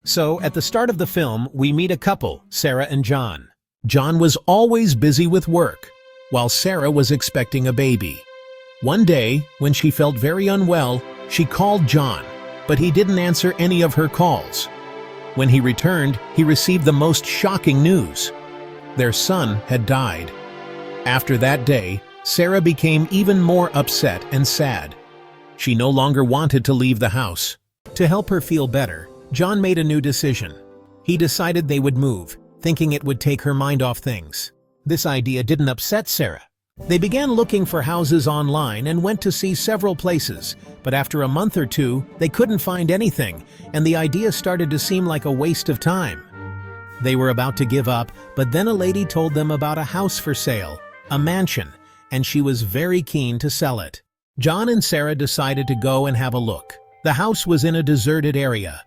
So, at the start of the film, we meet a couple, Sarah and John. John was always busy with work, while Sarah was expecting a baby. One day, when she felt very unwell, she called John, but he didn't answer any of her calls. When he returned, he received the most shocking news. Their son had died. After that day, Sarah became even more upset and sad. She no longer wanted to leave the house. To help her feel better, John made a new decision. He decided they would move, thinking it would take her mind off things. This idea didn't upset Sarah. They began looking for houses online and went to see several places, but after a month or two, they couldn't find anything, and the idea started to seem like a waste of time. They were about to give up, but then a lady told them about a house for sale, a mansion, and she was very keen to sell it. John and Sarah decided to go and have a look. The house was in a deserted area.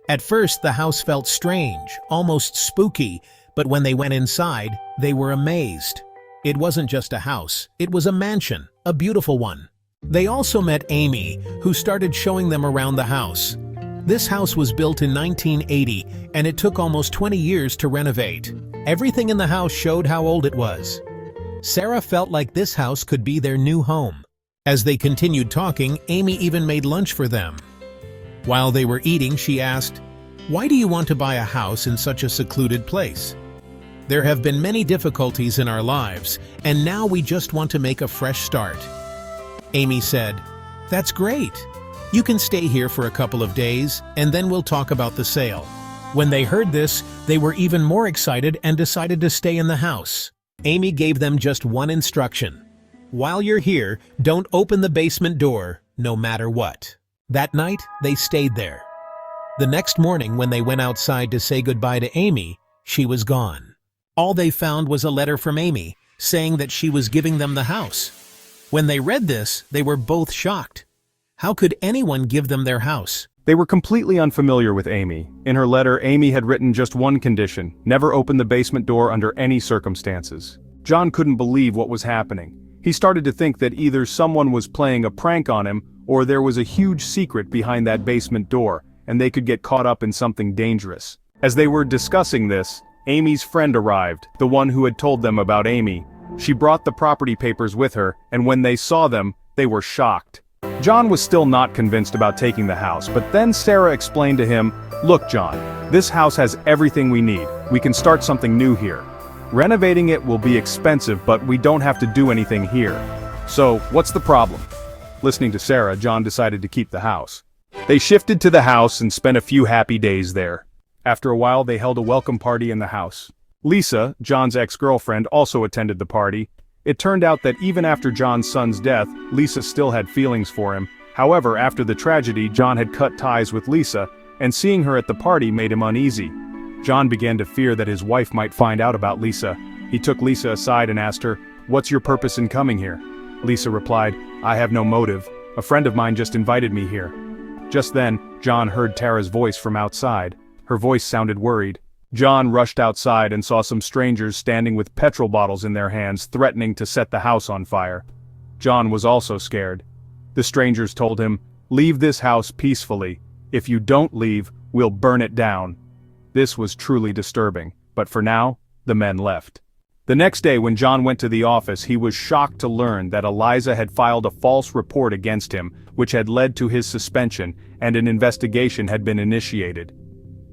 At first, the house felt strange, almost spooky, but when they went inside, they were amazed. It wasn't just a house, it was a mansion, a beautiful one. They also met Amy, who started showing them around the house. This house was built in 1980, and it took almost 20 years to renovate. Everything in the house showed how old it was. Sarah felt like this house could be their new home. As they continued talking, Amy even made lunch for them. While they were eating, she asked, "Why do you want to buy a house in such a secluded place?" "There have been many difficulties in our lives, and now we just want to make a fresh start." Amy said, "That's great. You can stay here for a couple of days, and then we'll talk about the sale." When they heard this, they were even more excited and decided to stay in the house. Amy gave them just one instruction. "While you're here, don't open the basement door, no matter what." That night, they stayed there. The next morning, when they went outside to say goodbye to Amy, she was gone. All they found was a letter from Amy, saying that she was giving them the house. When they read this, they were both shocked. How could anyone give them their house? They were completely unfamiliar with Amy. In her letter, Amy had written just one condition: never open the basement door under any circumstances. John couldn't believe what was happening. He started to think that either someone was playing a prank on him, or there was a huge secret behind that basement door, and they could get caught up in something dangerous. As they were discussing this, Amy's friend arrived, the one who had told them about Amy. She brought the property papers with her, and when they saw them, they were shocked. John was still not convinced about taking the house, but then Sarah explained to him, "Look, John, this house has everything we need. We can start something new here. Renovating it will be expensive, but we don't have to do anything here. So, what's the problem?" Listening to Sarah, John decided to keep the house. They shifted to the house and spent a few happy days there. After a while, they held a welcome party in the house. Lisa, John's ex-girlfriend, also attended the party. It turned out that even after John's son's death, Lisa still had feelings for him. However, after the tragedy, John had cut ties with Lisa, and seeing her at the party made him uneasy. John began to fear that his wife might find out about Lisa. He took Lisa aside and asked her, "What's your purpose in coming here?" Lisa replied, "I have no motive. A friend of mine just invited me here." Just then, John heard Tara's voice from outside. Her voice sounded worried. John rushed outside and saw some strangers standing with petrol bottles in their hands, threatening to set the house on fire. John was also scared. The strangers told him, "Leave this house peacefully. If you don't leave, we'll burn it down." This was truly disturbing, but for now, the men left. The next day when John went to the office, he was shocked to learn that Eliza had filed a false report against him, which had led to his suspension, and an investigation had been initiated.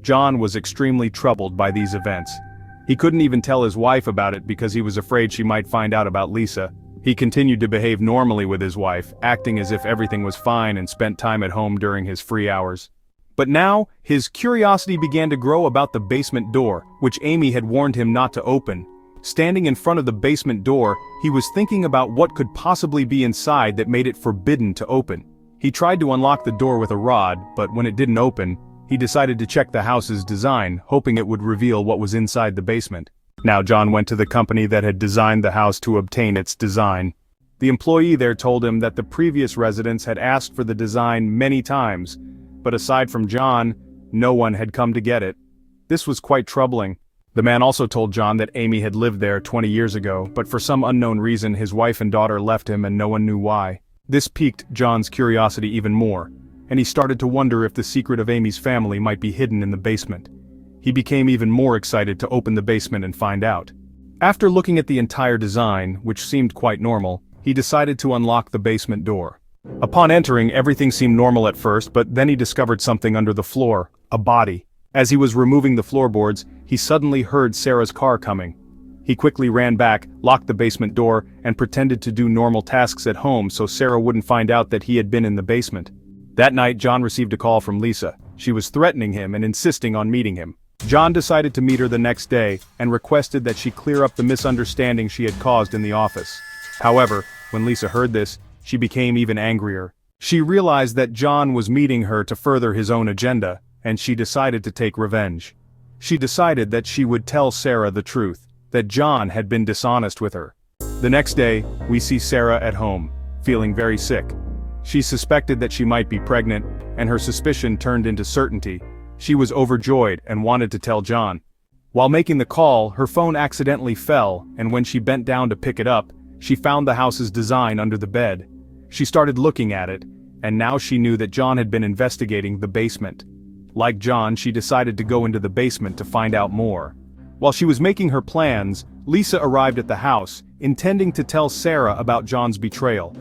John was extremely troubled by these events. He couldn't even tell his wife about it because he was afraid she might find out about Lisa. He continued to behave normally with his wife, acting as if everything was fine, and spent time at home during his free hours. But now, his curiosity began to grow about the basement door, which Amy had warned him not to open. Standing in front of the basement door, he was thinking about what could possibly be inside that made it forbidden to open. He tried to unlock the door with a rod, but when it didn't open, he decided to check the house's design, hoping it would reveal what was inside the basement. Now John went to the company that had designed the house to obtain its design. The employee there told him that the previous residents had asked for the design many times, but aside from John, no one had come to get it. This was quite troubling. The man also told John that Amy had lived there 20 years ago, but for some unknown reason his wife and daughter left him and no one knew why. This piqued John's curiosity even more. and he started to wonder if the secret of Amy's family might be hidden in the basement. He became even more excited to open the basement and find out. After looking at the entire design, which seemed quite normal, he decided to unlock the basement door. Upon entering, everything seemed normal at first, but then he discovered something under the floor, a body. As he was removing the floorboards, he suddenly heard Sarah's car coming. He quickly ran back, locked the basement door, and pretended to do normal tasks at home so Sarah wouldn't find out that he had been in the basement. That night, John received a call from Lisa. She was threatening him and insisting on meeting him. John decided to meet her the next day and requested that she clear up the misunderstanding she had caused in the office. However, when Lisa heard this, she became even angrier. She realized that John was meeting her to further his own agenda, and she decided to take revenge. She decided that she would tell Sarah the truth, that John had been dishonest with her. The next day, we see Sarah at home, feeling very sick. She suspected that she might be pregnant, and her suspicion turned into certainty. She was overjoyed and wanted to tell John. While making the call, her phone accidentally fell, and when she bent down to pick it up, she found the house's design under the bed. She started looking at it, and now she knew that John had been investigating the basement. Like John, she decided to go into the basement to find out more. While she was making her plans, Lisa arrived at the house, intending to tell Sarah about John's betrayal.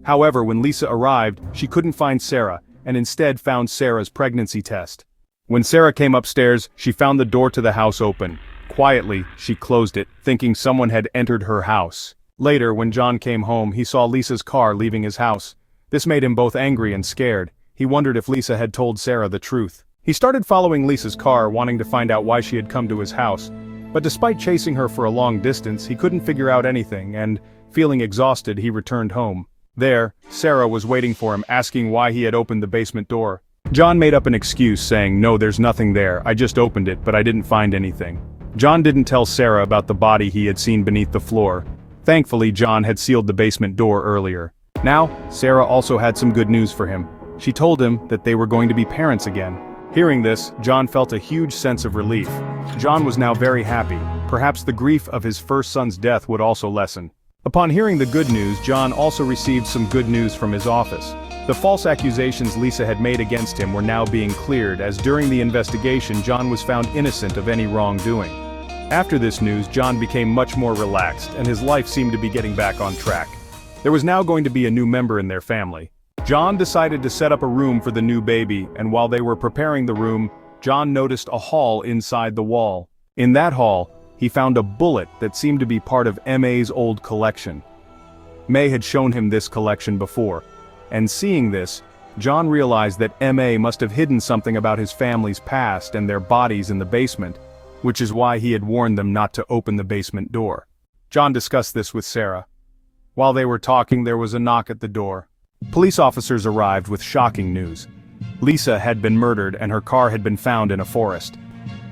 However, when Lisa arrived, she couldn't find Sarah, and instead found Sarah's pregnancy test. When Sarah came upstairs, she found the door to the house open. Quietly, she closed it, thinking someone had entered her house. Later, when John came home, he saw Lisa's car leaving his house. This made him both angry and scared. He wondered if Lisa had told Sarah the truth. He started following Lisa's car, wanting to find out why she had come to his house. But despite chasing her for a long distance, he couldn't figure out anything, and, feeling exhausted, he returned home. There, Sarah was waiting for him, asking why he had opened the basement door. John made up an excuse, saying, "No, there's nothing there, I just opened it, but I didn't find anything." John didn't tell Sarah about the body he had seen beneath the floor. Thankfully, John had sealed the basement door earlier. Now, Sarah also had some good news for him. She told him that they were going to be parents again. Hearing this, John felt a huge sense of relief. John was now very happy. Perhaps the grief of his first son's death would also lessen. Upon hearing the good news, John also received some good news from his office. The false accusations Lisa had made against him were now being cleared, as during the investigation John was found innocent of any wrongdoing. After this news, John became much more relaxed, and his life seemed to be getting back on track. There was now going to be a new member in their family. John decided to set up a room for the new baby, and while they were preparing the room, John noticed a hall inside the wall. In that hall, he found a bullet that seemed to be part of May's old collection. May had shown him this collection before, and seeing this, John realized that May must have hidden something about his family's past and their bodies in the basement, which is why he had warned them not to open the basement door. John discussed this with Sarah. While they were talking, there was a knock at the door. Police officers arrived with shocking news. Lisa had been murdered and her car had been found in a forest.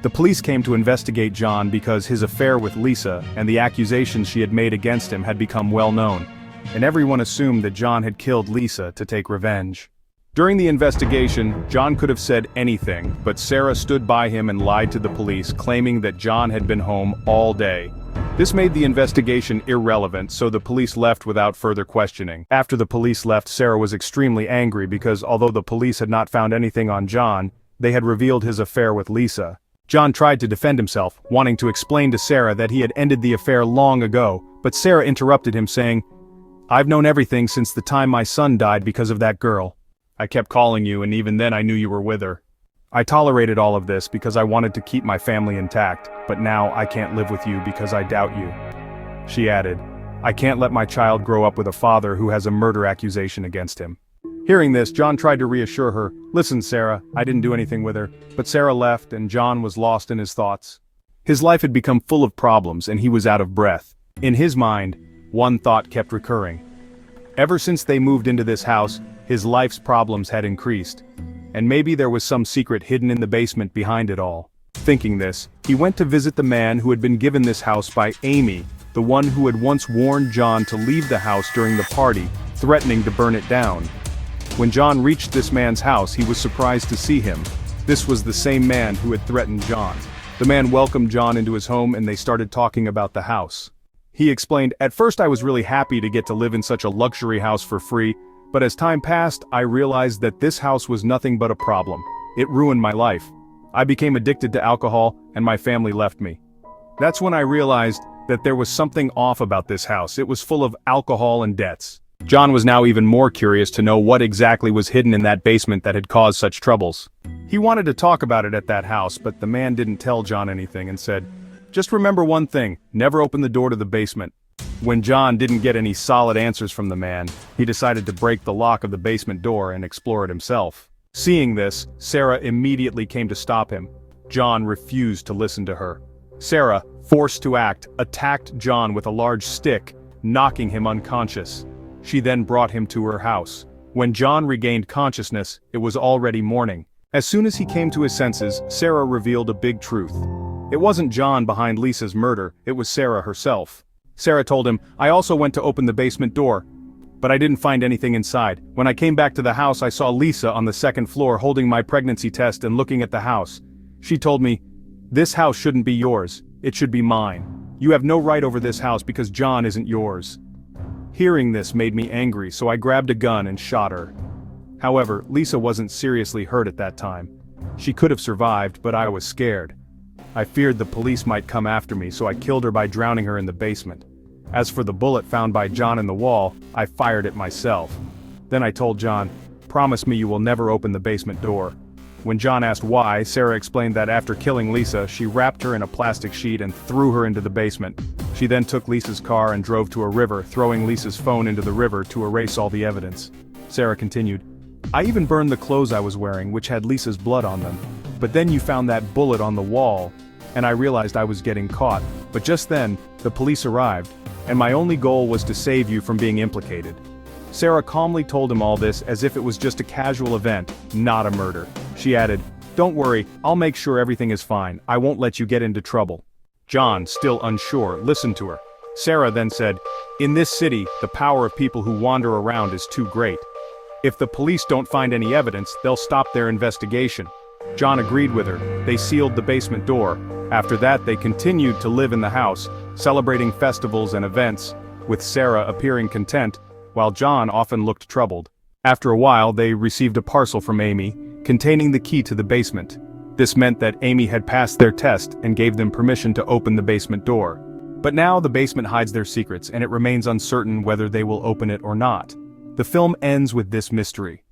The police came to investigate John because his affair with Lisa and the accusations she had made against him had become well known, and everyone assumed that John had killed Lisa to take revenge. During the investigation, John could have said anything, but Sarah stood by him and lied to the police, claiming that John had been home all day. This made the investigation irrelevant, so the police left without further questioning. After the police left, Sarah was extremely angry because although the police had not found anything on John, they had revealed his affair with Lisa. John tried to defend himself, wanting to explain to Sarah that he had ended the affair long ago, but Sarah interrupted him saying, "I've known everything since the time my son died because of that girl. I kept calling you and even then I knew you were with her. I tolerated all of this because I wanted to keep my family intact, but now I can't live with you because I doubt you." She added, "I can't let my child grow up with a father who has a murder accusation against him." Hearing this, John tried to reassure her, "Listen, Sarah, I didn't do anything with her," but Sarah left and John was lost in his thoughts. His life had become full of problems and he was out of breath. In his mind, one thought kept recurring. Ever since they moved into this house, his life's problems had increased. And maybe there was some secret hidden in the basement behind it all. Thinking this, he went to visit the man who had been given this house by Amy, the one who had once warned John to leave the house during the party, threatening to burn it down. When John reached this man's house, he was surprised to see him. This was the same man who had threatened John. The man welcomed John into his home and they started talking about the house. He explained, "At first I was really happy to get to live in such a luxury house for free, But as time passed, I realized that this house was nothing but a problem. It ruined my life. I became addicted to alcohol, and my family left me. That's when I realized that there was something off about this house. It was full of alcohol and debts. John was now even more curious to know what exactly was hidden in that basement that had caused such troubles. He wanted to talk about it at that house, but the man didn't tell John anything and said, "Just remember one thing, never open the door to the basement." When John didn't get any solid answers from the man, he decided to break the lock of the basement door and explore it himself. Seeing this, Sarah immediately came to stop him. John refused to listen to her. Sarah, forced to act, attacked John with a large stick, knocking him unconscious. She then brought him to her house. When John regained consciousness, it was already morning. As soon as he came to his senses, Sarah revealed a big truth. It wasn't John behind Lisa's murder, it was Sarah herself. Sarah told him, "I also went to open the basement door, but I didn't find anything inside. When I came back to the house, I saw Lisa on the second floor holding my pregnancy test and looking at the house. She told me, 'This house shouldn't be yours, it should be mine. You have no right over this house because John isn't yours.' Hearing this made me angry, so I grabbed a gun and shot her. However, Lisa wasn't seriously hurt at that time. She could have survived, but I was scared. I feared the police might come after me, so I killed her by drowning her in the basement. As for the bullet found by John in the wall, I fired it myself. Then I told John, 'Promise me you will never open the basement door.' When John asked why, Sarah explained that after killing Lisa, she wrapped her in a plastic sheet and threw her into the basement. She then took Lisa's car and drove to a river, throwing Lisa's phone into the river to erase all the evidence." Sarah continued, "I even burned the clothes I was wearing, which had Lisa's blood on them. But then you found that bullet on the wall, and I realized I was getting caught. But just then, the police arrived, and my only goal was to save you from being implicated." Sarah calmly told him all this as if it was just a casual event, not a murder. She added, "Don't worry, I'll make sure everything is fine. I won't let you get into trouble." John, still unsure, listened to her. Sarah then said, "In this city, the power of people who wander around is too great. If the police don't find any evidence, they'll stop their investigation." John agreed with her. They sealed the basement door. After that, they continued to live in the house, celebrating festivals and events, with Sarah appearing content, while John often looked troubled. After a while, they received a parcel from Amy, containing the key to the basement. This meant that Amy had passed their test and gave them permission to open the basement door. But now the basement hides their secrets, and it remains uncertain whether they will open it or not. The film ends with this mystery.